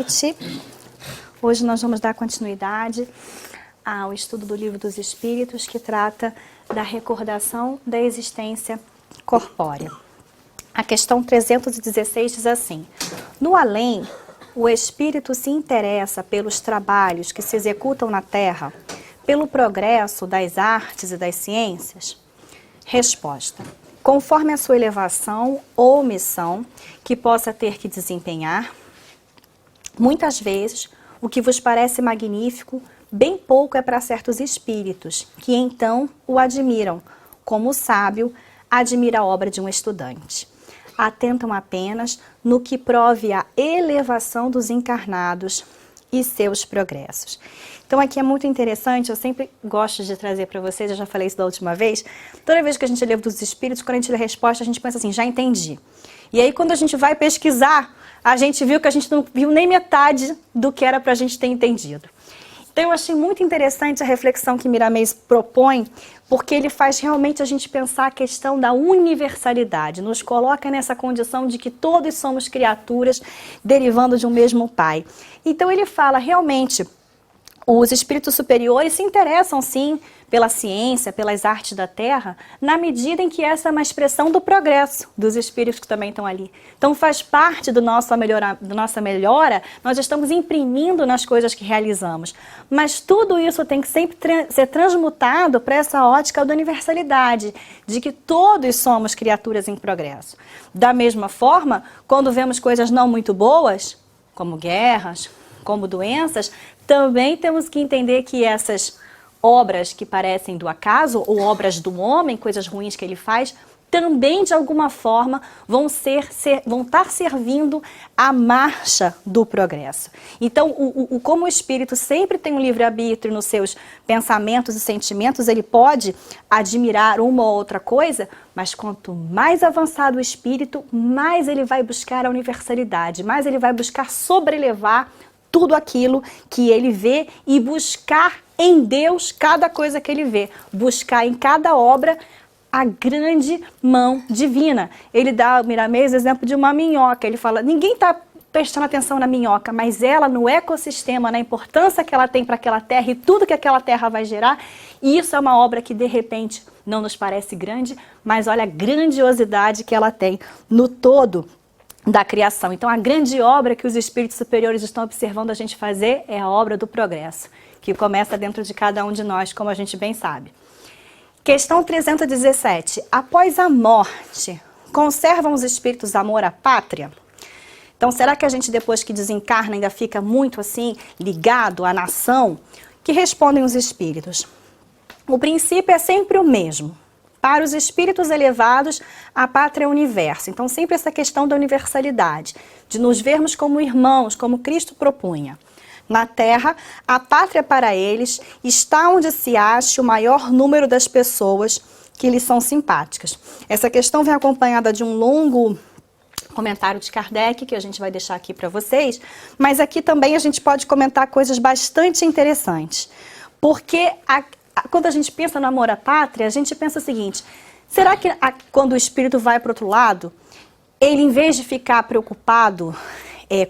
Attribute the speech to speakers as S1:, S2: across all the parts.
S1: noite. Hoje nós vamos dar continuidade ao estudo do Livro dos Espíritos, que trata da recordação da existência corpórea. A questão 316 diz assim: no além, o espírito se interessa pelos trabalhos que se executam na Terra, pelo progresso das artes e das ciências? Resposta: conforme a sua elevação ou missão que possa ter que desempenhar, muitas vezes o que vos parece magnífico, bem pouco é para certos espíritos, que então o admiram, como o sábio admira a obra de um estudante. Atentam apenas no que prove a elevação dos encarnados e seus progressos. Então aqui é muito interessante, eu sempre gosto de trazer para vocês, eu já falei isso da última vez, toda vez que a gente lê dos Espíritos, quando a gente lê a resposta, a gente pensa assim, já entendi. E aí quando a gente vai pesquisar, a gente viu que a gente não viu nem metade do que era para a gente ter entendido. Então eu achei muito interessante a reflexão que Miramês propõe, porque ele faz realmente a gente pensar a questão da universalidade, nos coloca nessa condição de que todos somos criaturas derivando de um mesmo Pai. Então ele fala realmente, os espíritos superiores se interessam sim pela ciência, pelas artes da Terra, na medida em que essa é uma expressão do progresso dos espíritos que também estão ali. Então faz parte do nossa melhora, nós estamos imprimindo nas coisas que realizamos. Mas tudo isso tem que sempre ser transmutado para essa ótica da universalidade, de que todos somos criaturas em progresso. Da mesma forma, quando vemos coisas não muito boas, como guerras, como doenças, também temos que entender que essas obras que parecem do acaso, ou obras do homem, coisas ruins que ele faz, também de alguma forma vão estar servindo à marcha do progresso. Então, como o espírito sempre tem um livre-arbítrio nos seus pensamentos e sentimentos, ele pode admirar uma ou outra coisa, mas quanto mais avançado o espírito, mais ele vai buscar a universalidade, mais ele vai buscar sobrelevar tudo aquilo que ele vê e buscar em Deus cada coisa que ele vê. Buscar em cada obra a grande mão divina. Ele dá, o Miramês, o exemplo de uma minhoca. Ele fala, ninguém está prestando atenção na minhoca, mas ela no ecossistema, na importância que ela tem para aquela terra e tudo que aquela terra vai gerar, e isso é uma obra que de repente não nos parece grande, mas olha a grandiosidade que ela tem no todo da criação. Então a grande obra que os espíritos superiores estão observando a gente fazer é a obra do progresso, que começa dentro de cada um de nós, como a gente bem sabe. Questão 317. Após a morte, conservam os espíritos amor à pátria? Então será que a gente depois que desencarna ainda fica muito assim ligado à nação? Que respondem os espíritos? O princípio é sempre o mesmo. Para os espíritos elevados, a pátria é o universo. Então, sempre essa questão da universalidade, de nos vermos como irmãos, como Cristo propunha. Na Terra, a pátria para eles está onde se acha o maior número das pessoas que lhes são simpáticas. Essa questão vem acompanhada de um longo comentário de Kardec, que a gente vai deixar aqui para vocês, mas aqui também a gente pode comentar coisas bastante interessantes. Porque quando a gente pensa no amor à pátria, a gente pensa o seguinte, será que quando o espírito vai para o outro lado, ele em vez de ficar preocupado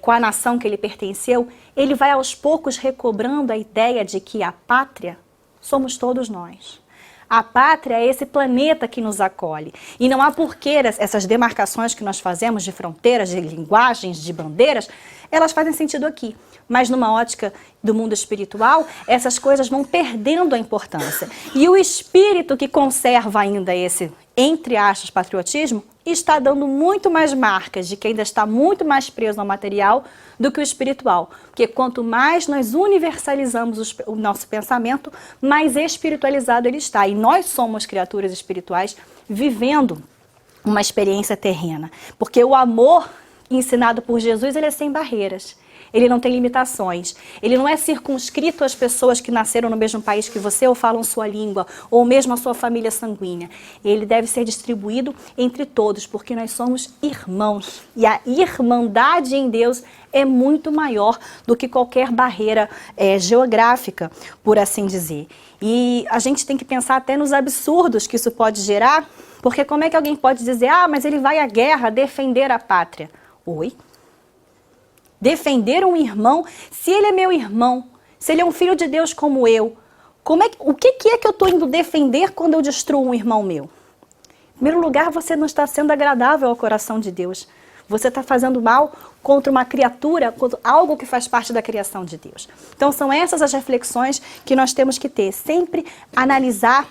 S1: com a nação que ele pertenceu, ele vai aos poucos recobrando a ideia de que a pátria somos todos nós. A pátria é esse planeta que nos acolhe. E não há porquê essas demarcações que nós fazemos de fronteiras, de linguagens, de bandeiras, elas fazem sentido aqui. Mas numa ótica do mundo espiritual, essas coisas vão perdendo a importância. E o espírito que conserva ainda esse, entre aspas, patriotismo, está dando muito mais marcas de que ainda está muito mais preso ao material do que o espiritual. Porque quanto mais nós universalizamos o nosso pensamento, mais espiritualizado ele está. E nós somos criaturas espirituais vivendo uma experiência terrena. Porque o amor ensinado por Jesus, ele é sem barreiras. Ele não tem limitações. Ele não é circunscrito às pessoas que nasceram no mesmo país que você ou falam sua língua, ou mesmo a sua família sanguínea. Ele deve ser distribuído entre todos, porque nós somos irmãos. E a irmandade em Deus é muito maior do que qualquer barreira geográfica, por assim dizer. E a gente tem que pensar até nos absurdos que isso pode gerar, porque como é que alguém pode dizer, ah, mas ele vai à guerra defender a pátria? Oi? defender um irmão, se ele é meu irmão, se ele é um filho de Deus como eu, o que é que eu estou indo defender quando eu destruo um irmão meu? Em primeiro lugar, você não está sendo agradável ao coração de Deus. Você está fazendo mal contra uma criatura, contra algo que faz parte da criação de Deus. Então são essas as reflexões que nós temos que ter. Sempre analisar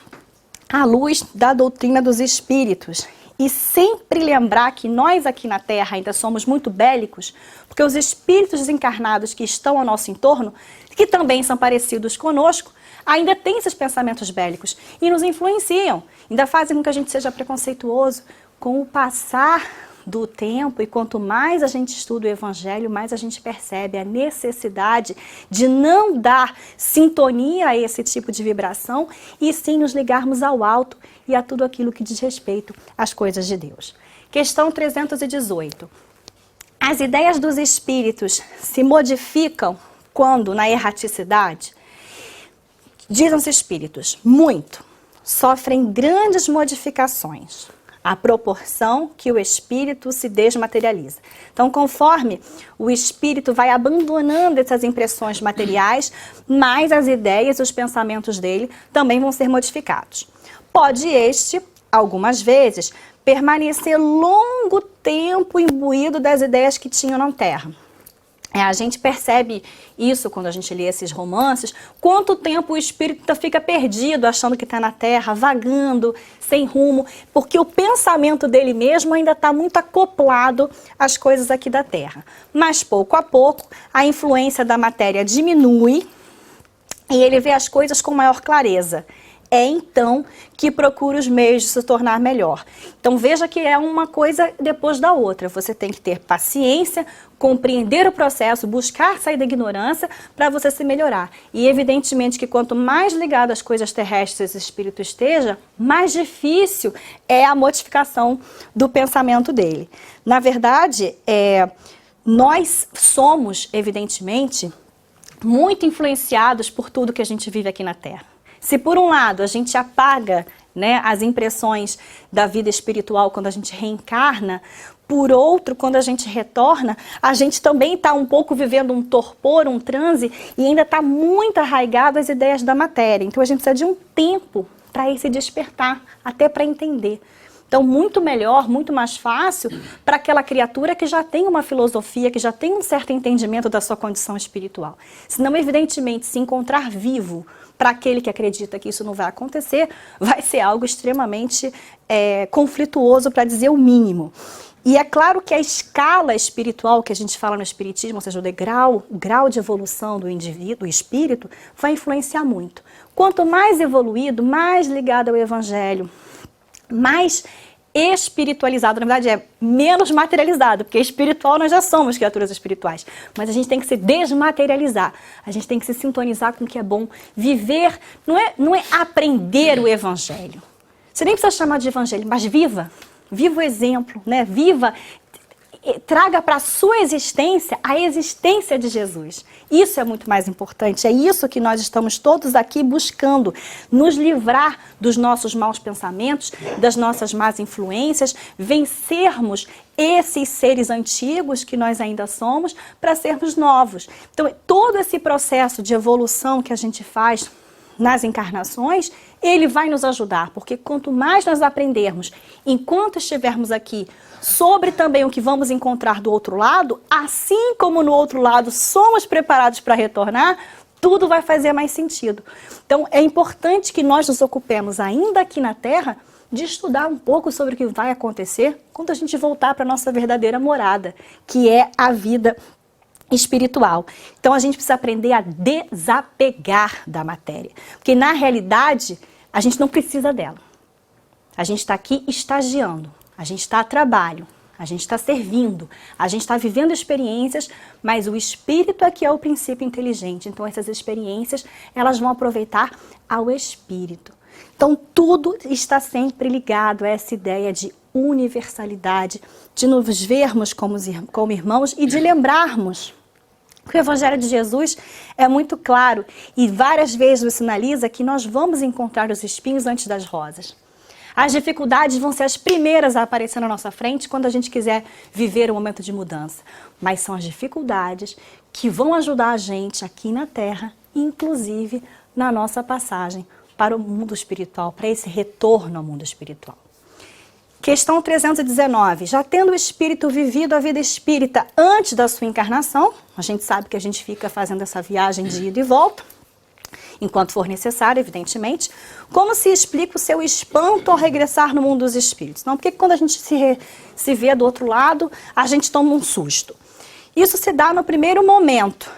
S1: à luz da doutrina dos espíritos. E sempre lembrar que nós aqui na Terra ainda somos muito bélicos, porque os espíritos desencarnados que estão ao nosso entorno, que também são parecidos conosco, ainda têm esses pensamentos bélicos e nos influenciam. Ainda fazem com que a gente seja preconceituoso. Com o passar do tempo, e quanto mais a gente estuda o Evangelho, mais a gente percebe a necessidade de não dar sintonia a esse tipo de vibração, e sim nos ligarmos ao alto e a tudo aquilo que diz respeito às coisas de Deus. Questão 318. As ideias dos espíritos se modificam quando na erraticidade? Dizem os espíritos, muito, sofrem grandes modificações à proporção que o espírito se desmaterializa. Então, conforme o espírito vai abandonando essas impressões materiais, mais as ideias e os pensamentos dele também vão ser modificados. Pode este, algumas vezes, permanecer longo tempo imbuído das ideias que tinham na Terra. A gente percebe isso quando a gente lê esses romances, quanto tempo o espírito fica perdido, achando que está na Terra, vagando, sem rumo, porque o pensamento dele mesmo ainda está muito acoplado às coisas aqui da Terra. Mas pouco a pouco a influência da matéria diminui e ele vê as coisas com maior clareza. É então que procura os meios de se tornar melhor. Então veja que é uma coisa depois da outra. Você tem que ter paciência, compreender o processo, buscar sair da ignorância para você se melhorar. E evidentemente que quanto mais ligado às coisas terrestres esse espírito esteja, mais difícil é a modificação do pensamento dele. Na verdade, nós somos, evidentemente, muito influenciados por tudo que a gente vive aqui na Terra. Se por um lado a gente apaga, né, as impressões da vida espiritual quando a gente reencarna, por outro, quando a gente retorna, a gente também está um pouco vivendo um torpor, um transe, e ainda está muito arraigado às ideias da matéria. Então a gente precisa de um tempo para ir se despertar, até para entender. Então, muito melhor, muito mais fácil para aquela criatura que já tem uma filosofia, que já tem um certo entendimento da sua condição espiritual. Senão, evidentemente, se encontrar vivo para aquele que acredita que isso não vai acontecer, vai ser algo extremamente conflituoso, para dizer o mínimo. E é claro que a escala espiritual que a gente fala no espiritismo, ou seja, o grau de evolução do indivíduo, do espírito, vai influenciar muito. Quanto mais evoluído, mais ligado ao evangelho, mais espiritualizado, na verdade é menos materializado, porque espiritual nós já somos criaturas espirituais, mas a gente tem que se desmaterializar, a gente tem que se sintonizar com o que é bom, viver, não é aprender o evangelho, você nem precisa chamar de evangelho, mas viva o exemplo, né? Viva, traga para a sua existência a existência de Jesus. Isso é muito mais importante, é isso que nós estamos todos aqui buscando, nos livrar dos nossos maus pensamentos, das nossas más influências, vencermos esses seres antigos que nós ainda somos para sermos novos. Então, todo esse processo de evolução que a gente faz nas encarnações, ele vai nos ajudar, porque quanto mais nós aprendermos, enquanto estivermos aqui, sobre também o que vamos encontrar do outro lado, assim como no outro lado somos preparados para retornar, tudo vai fazer mais sentido. Então, é importante que nós nos ocupemos ainda aqui na Terra de estudar um pouco sobre o que vai acontecer quando a gente voltar para a nossa verdadeira morada, que é a vida espiritual. Então a gente precisa aprender a desapegar da matéria, porque na realidade a gente não precisa dela. A gente está aqui estagiando, a gente está a trabalho, a gente está servindo, a gente está vivendo experiências, mas o espírito aqui é o princípio inteligente, então essas experiências elas vão aproveitar ao espírito. Então tudo está sempre ligado a essa ideia de universalidade, de nos vermos como irmãos e de lembrarmos que o Evangelho de Jesus é muito claro e várias vezes nos sinaliza que nós vamos encontrar os espinhos antes das rosas. As dificuldades vão ser as primeiras a aparecer na nossa frente quando a gente quiser viver um momento de mudança. Mas são as dificuldades que vão ajudar a gente aqui na Terra, inclusive na nossa passagem para o mundo espiritual, para esse retorno ao mundo espiritual. Questão 319. Já tendo o espírito vivido a vida espírita antes da sua encarnação, a gente sabe que a gente fica fazendo essa viagem de ida e volta, enquanto for necessário, evidentemente, como se explica o seu espanto ao regressar no mundo dos espíritos? Não, porque quando a gente se vê do outro lado, a gente toma um susto. Isso se dá no primeiro momento,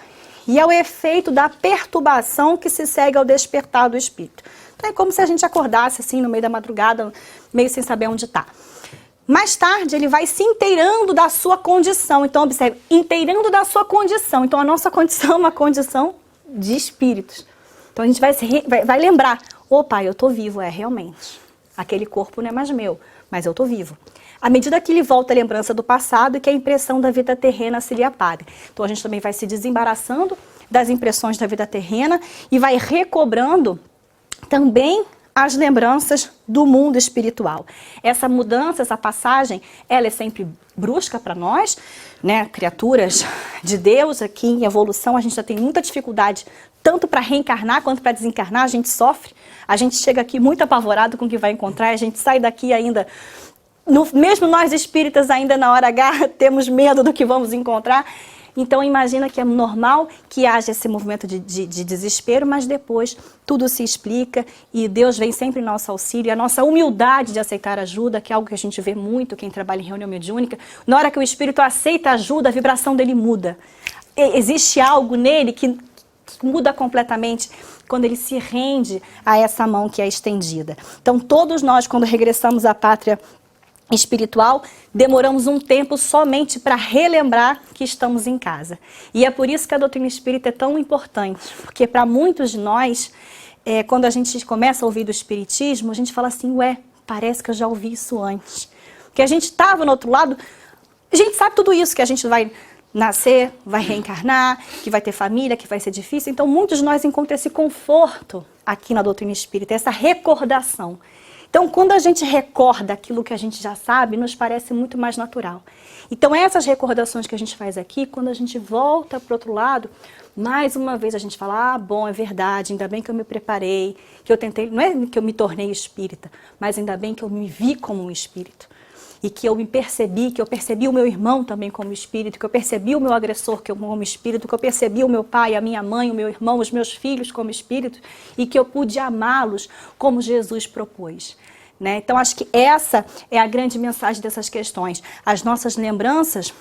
S1: e é o efeito da perturbação que se segue ao despertar do espírito. Então é como se a gente acordasse assim no meio da madrugada, meio sem saber onde está. Mais tarde, ele vai se inteirando da sua condição. Então, observe, inteirando da sua condição. Então, a nossa condição é uma condição de espíritos. Então a gente vai lembrar, opa, eu estou vivo, realmente. Aquele corpo não é mais meu, mas eu estou vivo. À medida que ele volta a lembrança do passado e que a impressão da vida terrena se lhe apaga. Então a gente também vai se desembaraçando das impressões da vida terrena e vai recobrando também as lembranças do mundo espiritual. Essa mudança, essa passagem, ela é sempre brusca para nós, né, criaturas de Deus aqui em evolução, a gente já tem muita dificuldade tanto para reencarnar quanto para desencarnar, a gente sofre, a gente chega aqui muito apavorado com o que vai encontrar, a gente sai daqui ainda, mesmo nós espíritas ainda na hora H temos medo do que vamos encontrar. Então imagina que é normal que haja esse movimento de desespero, mas depois tudo se explica e Deus vem sempre em nosso auxílio. A nossa humildade de aceitar ajuda, que é algo que a gente vê muito, quem trabalha em reunião mediúnica, na hora que o espírito aceita ajuda, a vibração dele muda. Existe algo nele que muda completamente quando ele se rende a essa mão que é estendida. Então todos nós, quando regressamos à pátria espiritual, demoramos um tempo somente para relembrar que estamos em casa. E é por isso que a doutrina espírita é tão importante, porque para muitos de nós, quando a gente começa a ouvir do espiritismo, a gente fala assim, ué, parece que eu já ouvi isso antes. Porque a gente estava no outro lado, a gente sabe tudo isso, que a gente vai nascer, vai reencarnar, que vai ter família, que vai ser difícil. Então muitos de nós encontram esse conforto aqui na doutrina espírita, essa recordação. Então, quando a gente recorda aquilo que a gente já sabe, nos parece muito mais natural. Então, essas recordações que a gente faz aqui, quando a gente volta para o outro lado, mais uma vez a gente fala, bom, é verdade, ainda bem que eu me preparei, que eu tentei, não é que eu me tornei espírita, mas ainda bem que eu me vi como um espírito. E que eu me percebi, que eu percebi o meu irmão também como espírito, que eu percebi o meu agressor como espírito, que eu percebi o meu pai, a minha mãe, o meu irmão, os meus filhos como espírito, e que eu pude amá-los como Jesus propôs. Né? Então, acho que essa é a grande mensagem dessas questões. As nossas lembranças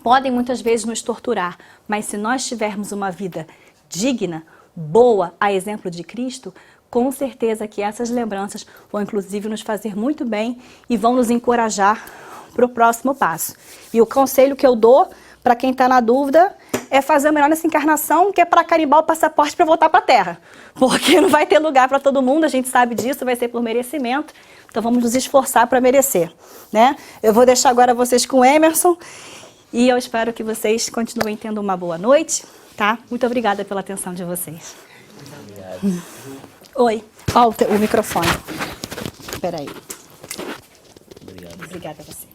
S1: podem muitas vezes nos torturar, mas se nós tivermos uma vida digna, boa, a exemplo de Cristo, com certeza que essas lembranças vão inclusive nos fazer muito bem e vão nos encorajar para o próximo passo. E o conselho que eu dou para quem está na dúvida é fazer o melhor nessa encarnação, que é para carimbar o passaporte para voltar para a Terra. Porque não vai ter lugar para todo mundo, a gente sabe disso, vai ser por merecimento. Então vamos nos esforçar para merecer. Né? Eu vou deixar agora vocês com o Emerson e eu espero que vocês continuem tendo uma boa noite. Tá? Muito obrigada pela atenção de vocês. Obrigado. Oi, ó o microfone. Espera aí.
S2: Obrigado.
S1: Obrigada a você.